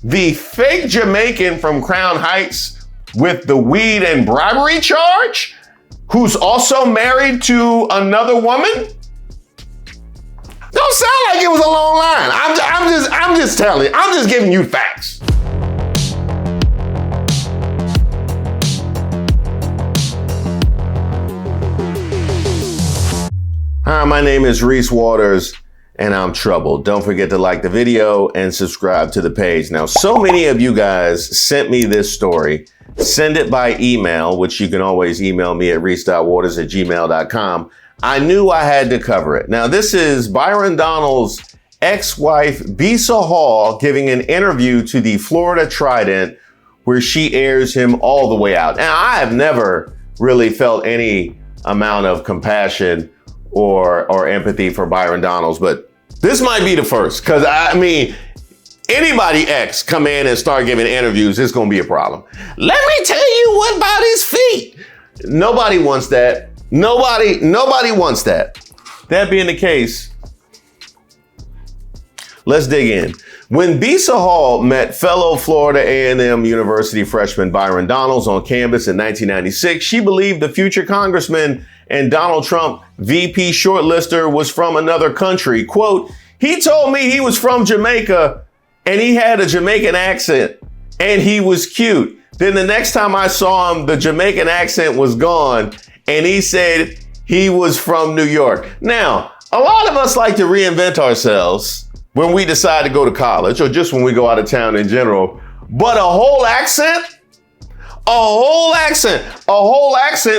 The fake Jamaican from Crown Heights with the weed and bribery charge, who's also married to another woman? Don't sound like it was a long line. I'm just telling you. I'm just giving you facts. Hi, my name is Reese Waters, and I'm troubled. Don't forget to like the video and subscribe to the page. Now, so many of you guys sent me this story. Send it by email, which you can always email me at reese.waters@gmail.com. I knew I had to cover it. Now, this is Byron Donalds' ex-wife, Bisa Hall, giving an interview to the Florida Trident, where she airs him all the way out. Now, I have never really felt any amount of compassion or empathy for Byron Donalds, but this might be the first, because I mean, anybody ex come in and start giving interviews, it's gonna be a problem. Let me tell you what about his feet. Nobody wants that. Nobody wants that. That being the case, let's dig in. When Bisa Hall met fellow Florida A&M University freshman Byron Donalds on campus in 1996, she believed the future congressman and Donald Trump VP shortlister was from another country. Quote, he told me he was from Jamaica and he had a Jamaican accent and he was cute. Then the next time I saw him, the Jamaican accent was gone and he said he was from New York. Now, a lot of us like to reinvent ourselves when we decide to go to college or just when we go out of town in general. But a whole accent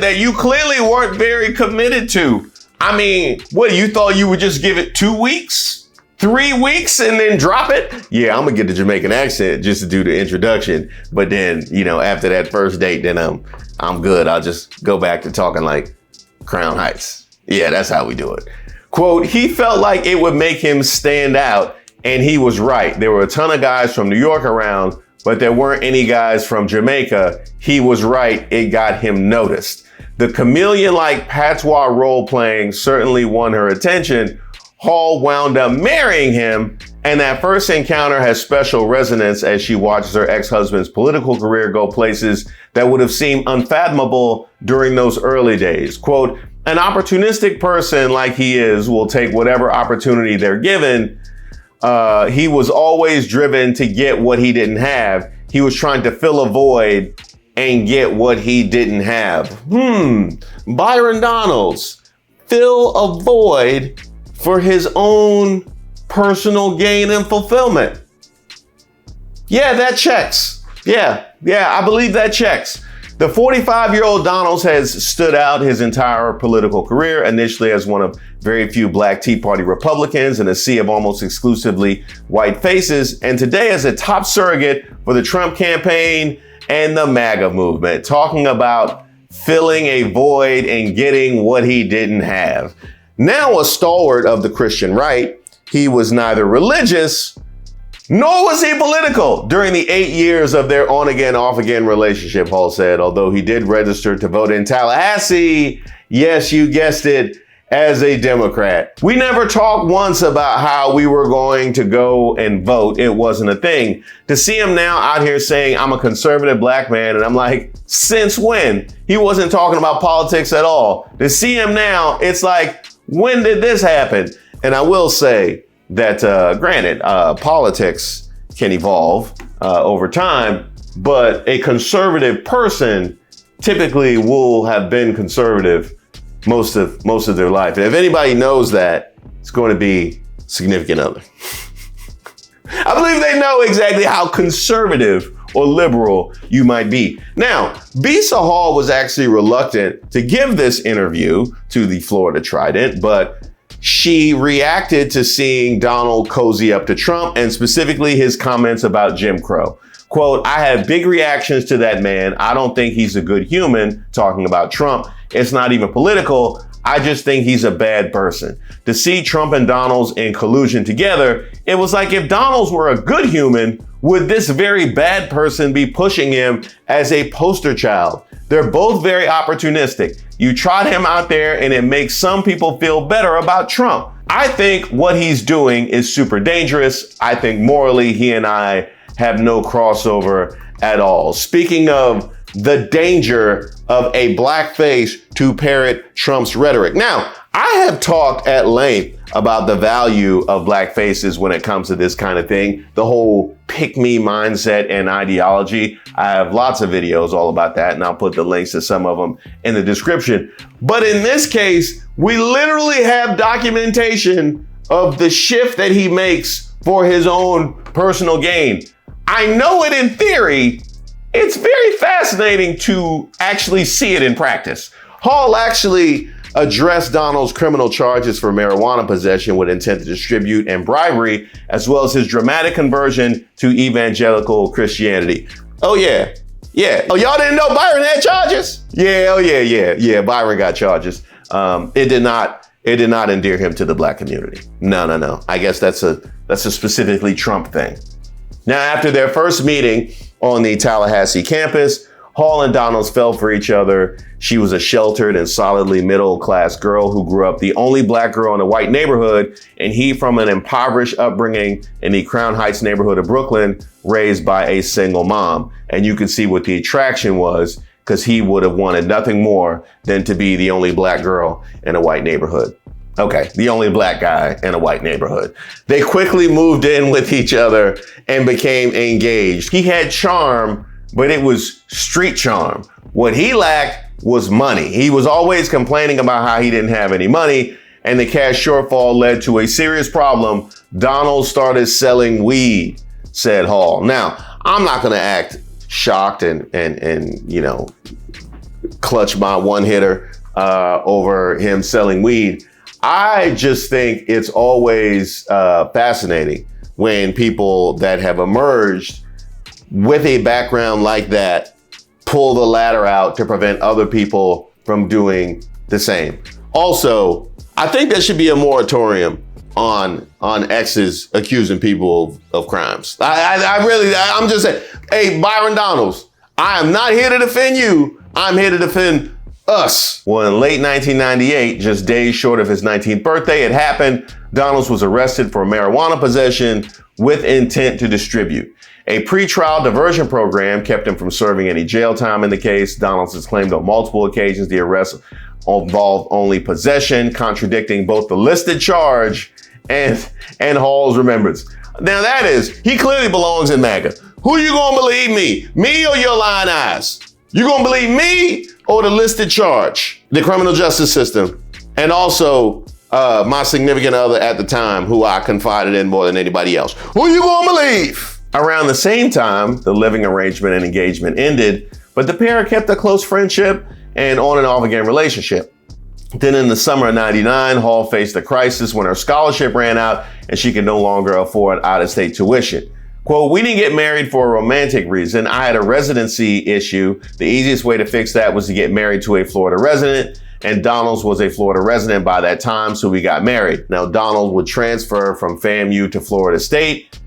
that you clearly weren't very committed to. I mean, what, you thought you would just give it 2 weeks, 3 weeks and then drop it? Yeah, I'm gonna get the Jamaican accent just to do the introduction. But then, you know, after that first date, then I'm good. I'll just go back to talking like Crown Heights. Yeah, that's how we do it. Quote, he felt like it would make him stand out, and he was right. There were a ton of guys from New York around, but there weren't any guys from Jamaica. He was right. It got him noticed. The chameleon-like patois role-playing certainly won her attention. Hall wound up marrying him, and that first encounter has special resonance as she watches her ex-husband's political career go places that would have seemed unfathomable during those early days. Quote, an opportunistic person like he is will take whatever opportunity they're given. He was always driven to get what he didn't have. He was trying to fill a void and get what he didn't have. Byron Donalds, fill a void for his own personal gain and fulfillment. Yeah, that checks. Yeah, I believe that checks. The 45-year-old Donalds has stood out his entire political career, initially as one of very few black Tea Party Republicans in a sea of almost exclusively white faces, and today as a top surrogate for the Trump campaign and the MAGA movement, talking about filling a void and getting what he didn't have. Now a stalwart of the Christian right, he was neither religious nor was he political during the 8 years of their on-again, off-again relationship, Hall said, although he did register to vote in Tallahassee, yes, you guessed it, as a Democrat. We never talked once about how we were going to go and vote. It wasn't a thing. To see him now out here saying, I'm a conservative black man, and I'm like, since when? He wasn't talking about politics at all. To see him now, it's like, when did this happen? And I will say, that granted, politics can evolve over time, but a conservative person typically will have been conservative most of their life. And if anybody knows that, it's going to be significant other. I believe they know exactly how conservative or liberal you might be. Now, Bisa Hall was actually reluctant to give this interview to the Florida Trident, but she reacted to seeing Donald cozy up to Trump and specifically his comments about Jim Crow. Quote, I have big reactions to that man. I don't think he's a good human, talking about Trump. It's not even political. I just think he's a bad person. To see Trump and Donalds in collusion together, it was like if Donalds were a good human, would this very bad person be pushing him as a poster child? They're both very opportunistic. You trot him out there and it makes some people feel better about Trump. I think what he's doing is super dangerous. I think morally he and I have no crossover at all. Speaking of the danger of a blackface to parrot Trump's rhetoric. Now, I have talked at length about the value of black faces when it comes to this kind of thing, the whole pick me mindset and ideology. I have lots of videos all about that, and I'll put the links to some of them in the description. But in this case, we literally have documentation of the shift that he makes for his own personal gain. I know it in theory. It's very fascinating to actually see it in practice. Hall actually addressed Donald's criminal charges for marijuana possession with intent to distribute and bribery, as well as his dramatic conversion to evangelical Christianity. Oh yeah. Oh, y'all didn't know Byron had charges? Yeah, Byron got charges. It did not endear him to the black community. No. I guess that's a specifically Trump thing. Now, after their first meeting on the Tallahassee campus, Hall and Donalds fell for each other. She was a sheltered and solidly middle-class girl who grew up the only black girl in a white neighborhood, and he from an impoverished upbringing in the Crown Heights neighborhood of Brooklyn, raised by a single mom. And you can see what the attraction was, because he would have wanted nothing more than to be the only black girl in a white neighborhood. Okay, the only black guy in a white neighborhood. They quickly moved in with each other and became engaged. He had charm, but it was street charm. What he lacked was money. He was always complaining about how he didn't have any money, and the cash shortfall led to a serious problem. Donald started selling weed, said Hall. Now, I'm not gonna act shocked and clutch my one hitter over him selling weed. I just think it's always fascinating when people that have emerged with a background like that pull the ladder out to prevent other people from doing the same. Also, I think there should be a moratorium on exes accusing people of crimes. I'm just saying, hey, Byron Donalds, I am not here to defend you. I'm here to defend us. Well, in late 1998, just days short of his 19th birthday, it happened. Donalds was arrested for marijuana possession with intent to distribute. A pretrial diversion program kept him from serving any jail time in the case. Donalds has claimed on multiple occasions the arrest involved only possession, contradicting both the listed charge and Hall's remembrance. Now that is, he clearly belongs in MAGA. Who you gonna believe, me or your lying eyes? You gonna believe me or the listed charge, the criminal justice system, and also my significant other at the time, who I confided in more than anybody else? Who you gonna believe? Around the same time, the living arrangement and engagement ended, but the pair kept a close friendship and on and off again relationship. Then in the summer of '99, Hall faced a crisis when her scholarship ran out and she could no longer afford out-of-state tuition. Quote, "We didn't get married for a romantic reason. I had a residency issue. The easiest way to fix that was to get married to a Florida resident, and Donalds was a Florida resident by that time, so we got married." Now, Donald would transfer from FAMU to Florida State,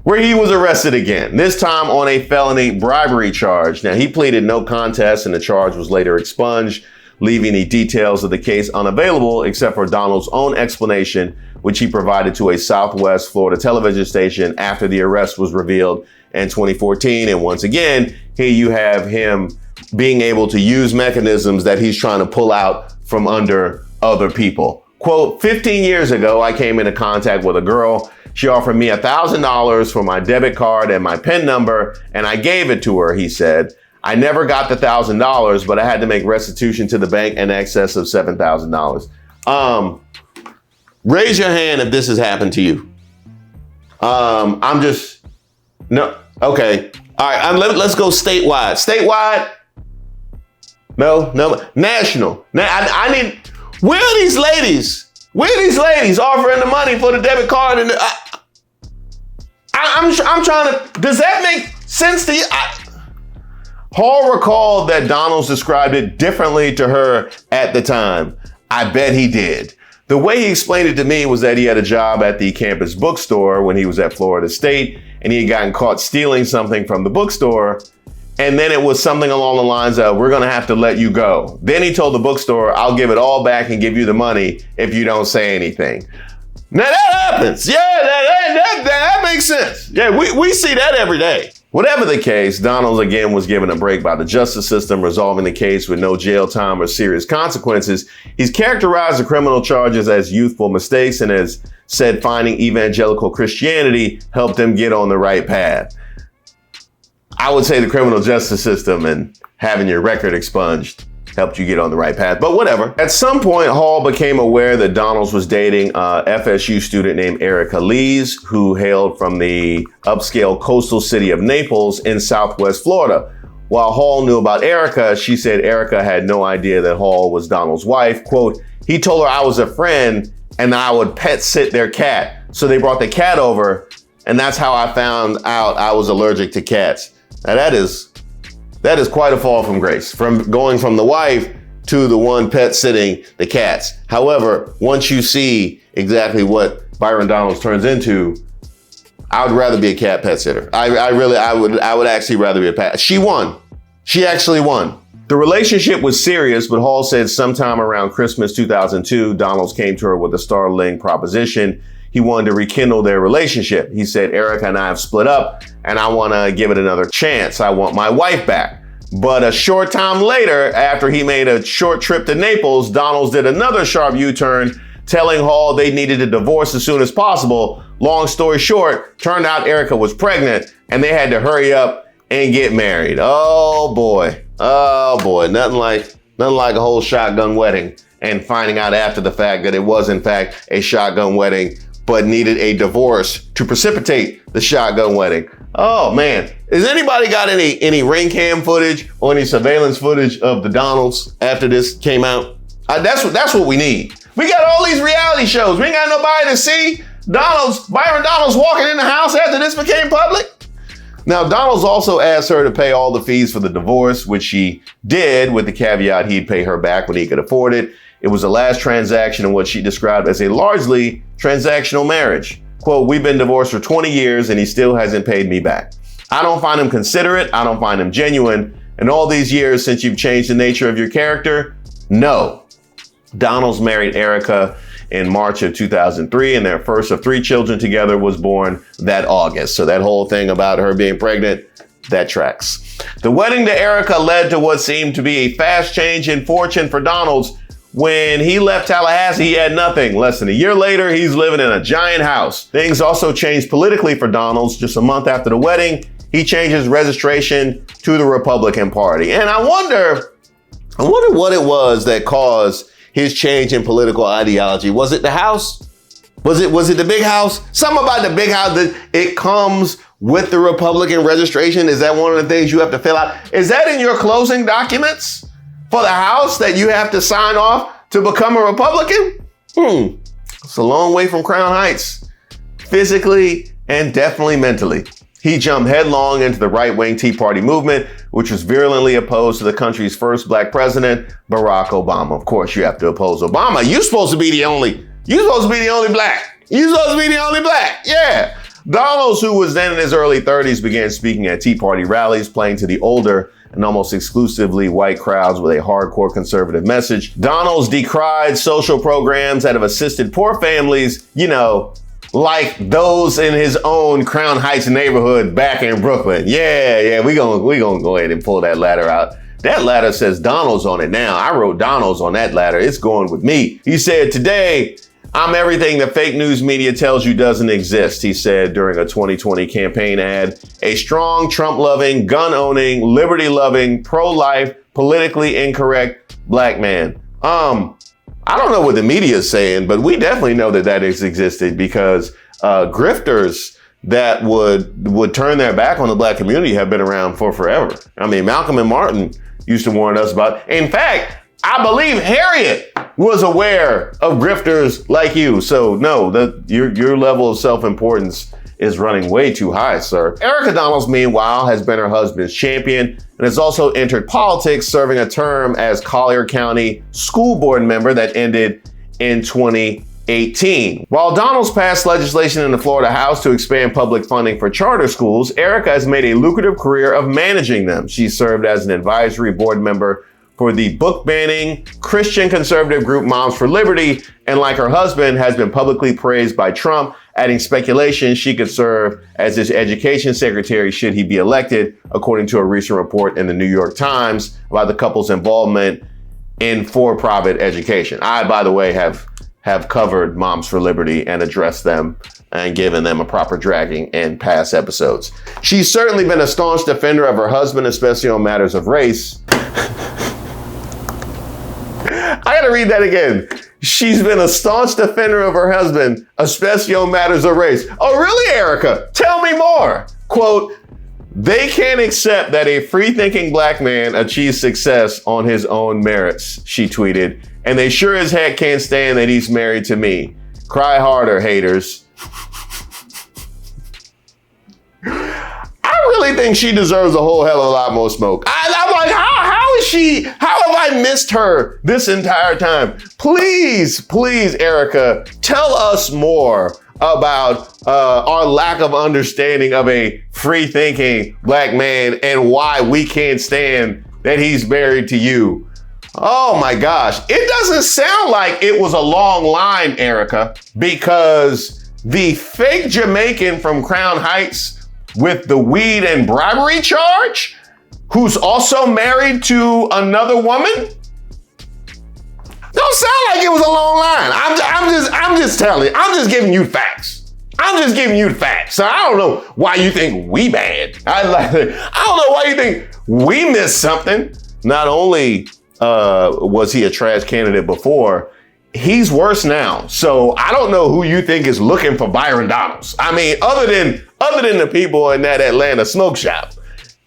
where he was arrested again, this time on a felony bribery charge. Now, he pleaded no contest, and the charge was later expunged, leaving the details of the case unavailable except for Donald's own explanation, which he provided to a Southwest Florida television station after the arrest was revealed in 2014. And once again, here you have him being able to use mechanisms that he's trying to pull out from under other people. Quote, "15 years ago, I came into contact with a girl. She offered me $1,000 for my debit card and my PIN number, and I gave it to her," he said. "I never got the $1,000, but I had to make restitution to the bank in excess of $7,000. Raise your hand if this has happened to you. No. Okay. All right. Let's go statewide. Statewide? No. National. I need. Where are these ladies? Where are these ladies offering the money for the debit card? And I'm trying to. Does that make sense to you? Hall recalled that Donalds described it differently to her at the time. I bet he did. The way he explained it to me was that he had a job at the campus bookstore when he was at Florida State, and he had gotten caught stealing something from the bookstore. And then it was something along the lines of, "We're going to have to let you go." Then he told the bookstore, "I'll give it all back and give you the money if you don't say anything." Now that happens. Yeah, that makes sense. Yeah, we see that every day. Whatever the case, Donalds again was given a break by the justice system, resolving the case with no jail time or serious consequences. He's characterized the criminal charges as youthful mistakes and has said finding evangelical Christianity helped him get on the right path. I would say the criminal justice system and having your record expunged helped you get on the right path, but whatever. At some point, Hall became aware that Donalds was dating a FSU student named Erica Lees, who hailed from the upscale coastal city of Naples in Southwest Florida. While Hall knew about Erica, she said Erica had no idea that Hall was Donalds' wife. Quote, he told her I was a friend and I would pet sit their cat. So they brought the cat over, and that's how I found out I was allergic to cats. Now that is quite a fall from grace, from going from the wife to the one pet sitting the cats. However, once you see exactly what Byron Donalds turns into, I would rather be a cat pet sitter. I would actually rather be a pet. She won. She actually won. The relationship was serious, but Hall said sometime around Christmas 2002, Donalds came to her with a startling proposition. He wanted to rekindle their relationship. He said, Erica and I have split up and I want to give it another chance. I want my wife back. But a short time later, after he made a short trip to Naples, Donalds did another sharp U-turn, telling Hall they needed a divorce as soon as possible. Long story short, turned out Erica was pregnant and they had to hurry up and get married. Oh boy. Nothing like a whole shotgun wedding and finding out after the fact that it was in fact a shotgun wedding, but needed a divorce to precipitate the shotgun wedding. Oh man, has anybody got any ring cam footage or any surveillance footage of the Donalds after this came out? That's what we need. We got all these reality shows. We ain't got nobody to see Byron Donalds walking in the house after this became public. Now, Donalds also asked her to pay all the fees for the divorce, which she did with the caveat he'd pay her back when he could afford it. It was the last transaction in what she described as a largely transactional marriage. Quote, we've been divorced for 20 years and he still hasn't paid me back. I don't find him considerate. I don't find him genuine. In all these years since you've changed the nature of your character, no. Donalds married Erica in March of 2003, and their first of 3 children together was born that August. So that whole thing about her being pregnant, that tracks. The wedding to Erica led to what seemed to be a fast change in fortune for Donalds. When he left Tallahassee, he had nothing. Less than a year later, he's living in a giant house. Things also changed politically for Donalds. Just a month after the wedding, he changed his registration to the Republican Party. And I wonder what it was that caused his change in political ideology. Was it the house? Was it the big house? Something about the big house, that it comes with the Republican registration. Is that one of the things you have to fill out? Is that in your closing documents for the house that you have to sign off to become a Republican? It's a long way from Crown Heights, physically and definitely mentally. He jumped headlong into the right-wing Tea Party movement, which was virulently opposed to the country's first black president, Barack Obama. Of course, you have to oppose Obama. You're supposed to be the only black. You're supposed to be the only black. Yeah. Donalds, who was then in his early 30s, began speaking at Tea Party rallies, playing to the older and almost exclusively white crowds with a hardcore conservative message. Donalds decried social programs that have assisted poor families, like those in his own Crown Heights neighborhood back in Brooklyn. Yeah, we gonna go ahead and pull that ladder out. That ladder says Donalds on it now. I wrote Donalds on that ladder. It's going with me. He said, today, I'm everything the fake news media tells you doesn't exist, he said during a 2020 campaign ad. A strong, Trump-loving, gun-owning, liberty-loving, pro-life, politically incorrect black man. I don't know what the media is saying, but we definitely know that has existed, because grifters that would turn their back on the black community have been around for forever. I mean, Malcolm and Martin used to warn us about. In fact, I believe Harriet was aware of grifters like you. So no, your level of self-importance is running way too high, sir. Erica Donalds, meanwhile, has been her husband's champion and has also entered politics, serving a term as Collier County school board member that ended in 2018. While Donalds passed legislation in the Florida House to expand public funding for charter schools, Erica has made a lucrative career of managing them. She served as an advisory board member for the book banning Christian conservative group Moms for Liberty, and like her husband, has been publicly praised by Trump, adding speculation she could serve as his education secretary should he be elected, according to a recent report in the New York Times about the couple's involvement in for-profit education. I, by the way, have covered Moms for Liberty and addressed them and given them a proper dragging in past episodes. She's certainly been a staunch defender of her husband, especially on matters of race. I gotta read that again. She's been a staunch defender of her husband, especially on matters of race. Oh, really, Erica? Tell me more. Quote, they can't accept that a free-thinking black man achieves success on his own merits, she tweeted. And they sure as heck can't stand that he's married to me. Cry harder, haters. I really think she deserves a whole hell of a lot more smoke. I'm like, how is she? How have I missed her this entire time? Please, Erica, tell us more about our lack of understanding of a free-thinking black man and why we can't stand that he's married to you. Oh my gosh. It doesn't sound like it was a long line, Erica, because the fake Jamaican from Crown Heights with the weed and bribery charge, who's also married to another woman, don't sound like it was a long line. I'm just telling you, I'm just giving you facts. I'm just giving you the facts. So I don't know why you think we bad. I don't know why you think we missed something. Not only was he a trash candidate before, he's worse now. So I don't know who you think is looking for Byron Donalds. I mean, other than the people in that Atlanta smoke shop,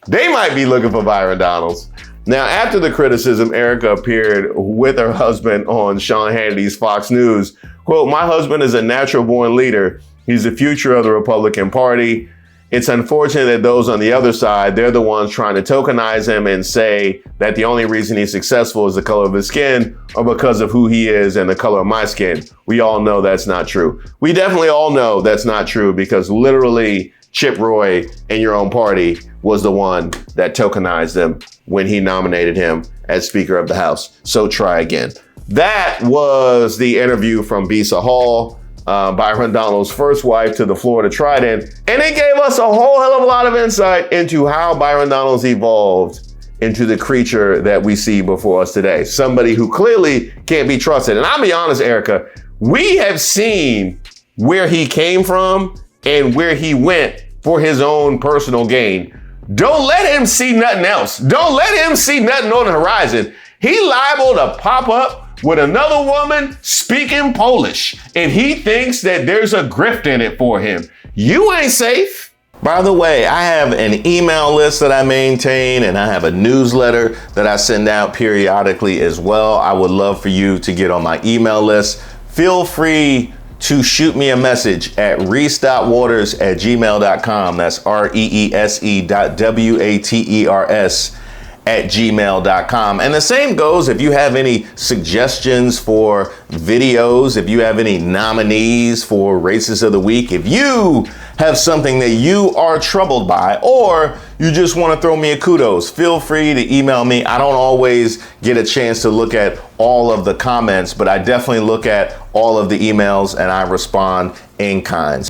they might be looking for Byron Donalds. Now, after the criticism, Erica appeared with her husband on Sean Hannity's Fox News. Quote, my husband is a natural born leader. He's the future of the Republican Party. It's unfortunate that those on the other side, they're the ones trying to tokenize him and say that the only reason he's successful is the color of his skin or because of who he is and the color of my skin. We all know that's not true. We definitely all know that's not true because literally Chip Roy in your own party was the one that tokenized him when he nominated him as Speaker of the House. So try again. That was the interview from Bisa Hall, Byron Donalds' first wife to the Florida Trident. And it gave us a whole hell of a lot of insight into how Byron Donalds evolved into the creature that we see before us today. Somebody who clearly can't be trusted. And I'll be honest, Erica, we have seen where he came from and where he went for his own personal gain. Don't let him see nothing else. Don't let him see nothing on the horizon. He liable to pop up with another woman speaking Polish, and he thinks that there's a grift in it for him. You ain't safe. By the way, I have an email list that I maintain, and I have a newsletter that I send out periodically as well. I would love for you to get on my email list. Feel free to shoot me a message at reese.waters@gmail.com. That's reese.waters@gmail.com. And the same goes if you have any suggestions for videos, if you have any nominees for Racist of the Week, if you have something that you are troubled by, or you just want to throw me a kudos, feel free to email me. I don't always get a chance to look at all of the comments, but I definitely look at all of the emails and I respond in kind.